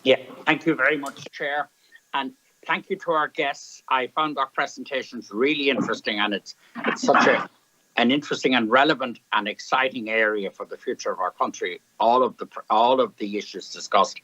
Yeah, thank you very much, Chair. And thank you to our guests. I found our presentations really interesting, and it's such an interesting and relevant and exciting area for the future of our country, all of the issues discussed.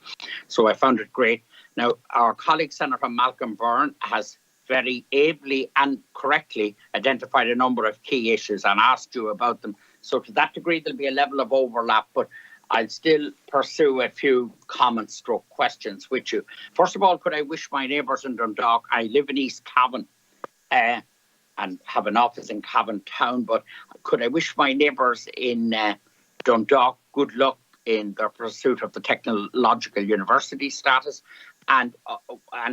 So I found it great. Now, our colleague Senator Malcolm Byrne has very ably and correctly identified a number of key issues and asked you about them. So to that degree, there'll be a level of overlap, but I'll still pursue a few comments stroke questions with you. First of all, could I wish my neighbours in Dundalk, I live in East Cavan and have an office in Cavan town, but could I wish my neighbours in Dundalk good luck in their pursuit of the technological university status, and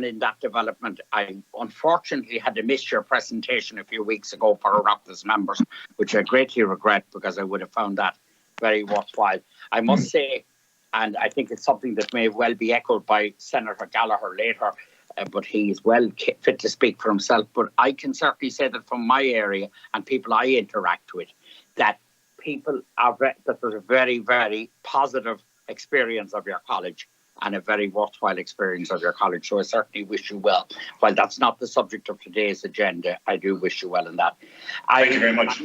in that development. I unfortunately had to miss your presentation a few weeks ago for Oireachtas members, which I greatly regret because I would have found that very worthwhile. I must say, and I think it's something that may well be echoed by Senator Gallagher later, but he is well fit to speak for himself. But I can certainly say that from my area and people I interact with, that that there's a very, very positive experience of your college and a very worthwhile experience of your college. So I certainly wish you well. While that's not the subject of today's agenda, I do wish you well in that. Thank you very much.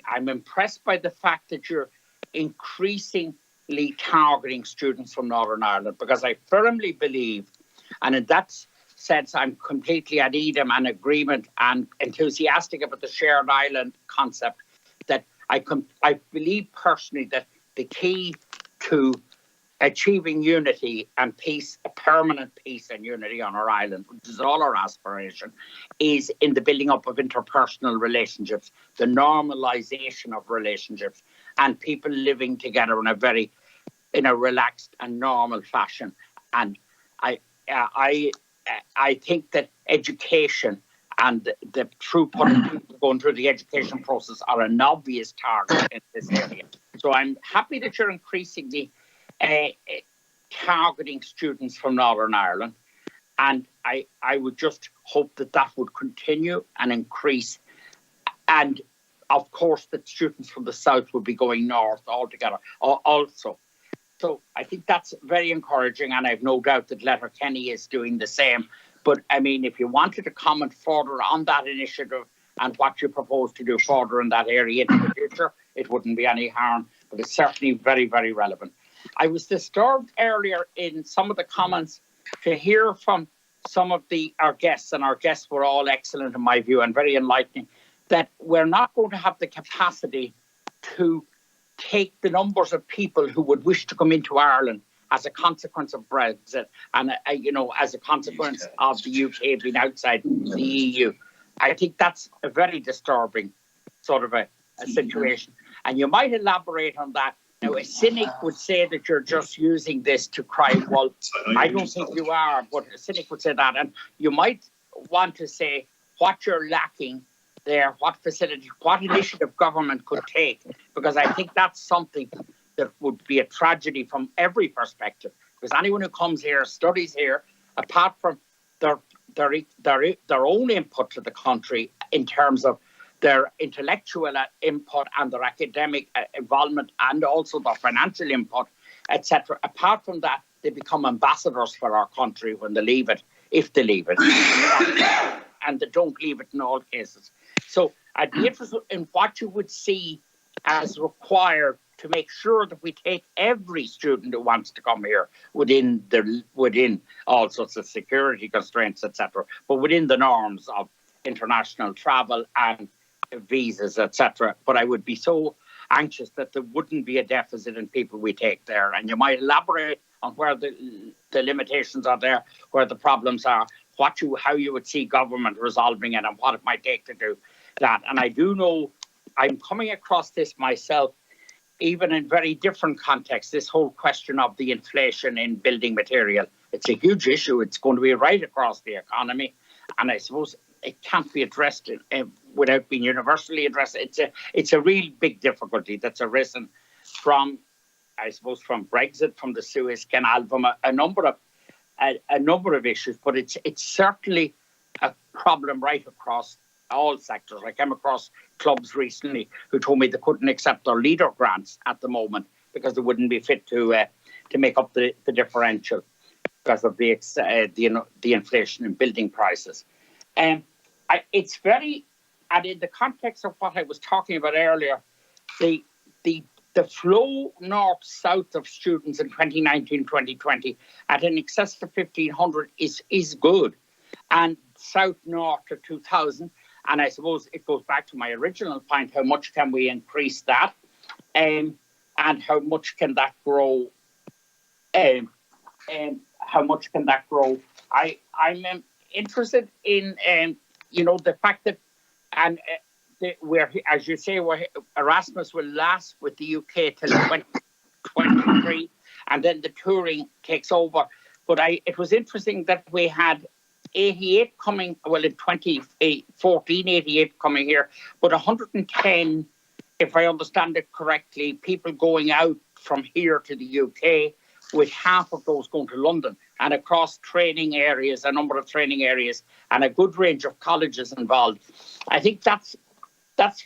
I'm impressed by the fact that you're increasingly targeting students from Northern Ireland, because I firmly believe, and in that sense I'm completely at Edam and agreement and enthusiastic about the shared island concept, that I believe personally that the key to achieving unity and peace, a permanent peace and unity on our island, which is all our aspiration, is in the building up of interpersonal relationships, the normalisation of relationships, and people living together in a relaxed and normal fashion. And I think that education and the throughput going through the education process are an obvious target in this area. So I'm happy that you're increasingly targeting students from Northern Ireland, and I would just hope that would continue and increase, and of course that students from the south would be going north altogether also. So I think that's very encouraging, and I've no doubt that Letterkenny is doing the same. But I mean, if you wanted to comment further on that initiative and what you propose to do further in that area into the future, it wouldn't be any harm, but it's certainly very, very relevant. I was disturbed earlier in some of the comments to hear from some of our guests, and our guests were all excellent in my view and very enlightening, that we're not going to have the capacity to take the numbers of people who would wish to come into Ireland as a consequence of Brexit and, as a consequence of the UK being outside the EU. I think that's a very disturbing sort of a situation. And you might elaborate on that. Now, a cynic would say that you're just using this to cry wolf. I don't think you are, but a cynic would say that. And you might want to say what you're lacking there, what facility, what initiative government could take, because I think that's something that would be a tragedy from every perspective. Because anyone who comes here, studies here, apart from their own input to the country in terms of their intellectual input and their academic involvement and also their financial input, etc. Apart from that, they become ambassadors for our country when they leave it, if they leave it, and they don't leave it in all cases. So I'd be interested in what you would see as required to make sure that we take every student who wants to come here within all sorts of security constraints, etc., but within the norms of international travel and visas, etc. But I would be so anxious that there wouldn't be a deficit in people we take there. And you might elaborate on where the limitations are there, where the problems are, how you would see government resolving it and what it might take to do that. And I do know I'm coming across this myself, even in very different contexts, this whole question of the inflation in building material. It's a huge issue. It's going to be right across the economy. And I suppose it can't be addressed without being universally addressed. It's a real big difficulty that's arisen from Brexit, from the Suez Canal, from a number of issues. But it's certainly a problem right across all sectors. I came across clubs recently who told me they couldn't accept their leader grants at the moment because they wouldn't be fit to make up the differential. because of the inflation in building prices. It's very, and in the context of what I was talking about earlier, the flow north-south of students in 2019-2020 at an excess of 1,500 is good, and south-north to 2,000. And I suppose it goes back to my original point: how much can we increase that, and how much can that grow? How much can that grow? I'm interested in the fact that, and we're, as you say, Erasmus will last with the UK till 2023, and then the touring takes over. But it was interesting that we had 88 coming, well, in 2014, 88 coming here, but 110, if I understand it correctly, people going out from here to the UK, with half of those going to London, and across training areas, a number of training areas, and a good range of colleges involved. I think that's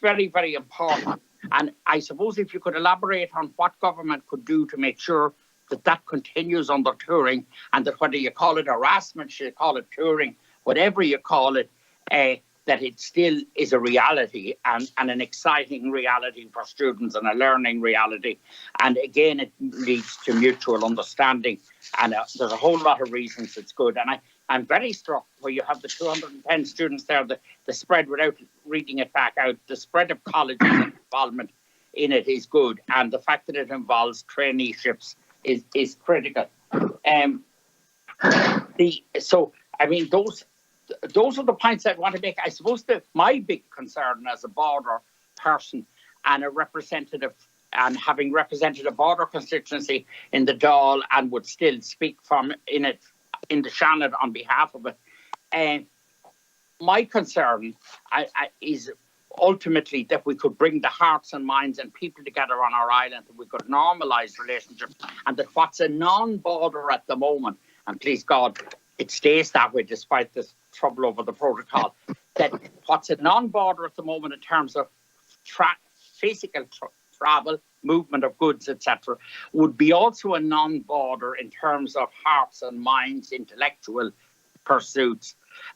very, very important. And I suppose if you could elaborate on what government could do to make sure that continues under touring, and that whether you call it Erasmus, you call it touring, whatever you call it, that it still is a reality, and an exciting reality for students, and a learning reality. And again, it leads to mutual understanding. And there's a whole lot of reasons it's good. And I'm very struck where you have the 210 students there, the spread, without reading it back out, the spread of colleges and involvement in it is good. And the fact that it involves traineeships is critical. Those are the points I want to make. I suppose that my big concern as a border person and a representative, and having represented a border constituency in the Dáil, and would still speak from in the Seanad on behalf of it, my concern is ultimately that we could bring the hearts and minds and people together on our island, that we could normalise relationships, and that what's a non-border at the moment, and please God, it stays that way despite this trouble over the protocol, that what's a non-border at the moment in terms of physical travel, movement of goods, etc., would be also a non-border in terms of hearts and minds, intellectual pursuits,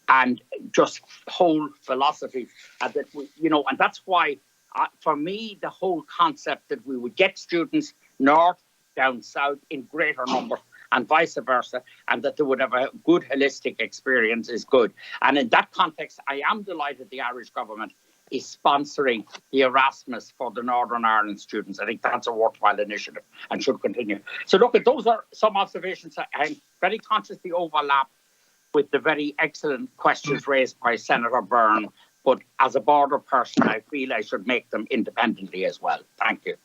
and just whole philosophy. And that and that's why, for me, the whole concept that we would get students north down south in greater numbers, and vice versa, and that they would have a good holistic experience is good. And in that context, I am delighted the Irish government is sponsoring the Erasmus for the Northern Ireland students. I think that's a worthwhile initiative and should continue. So look, those are some observations. I'm very conscious the overlap with the very excellent questions raised by Senator Byrne, but as a border person, I feel I should make them independently as well. Thank you.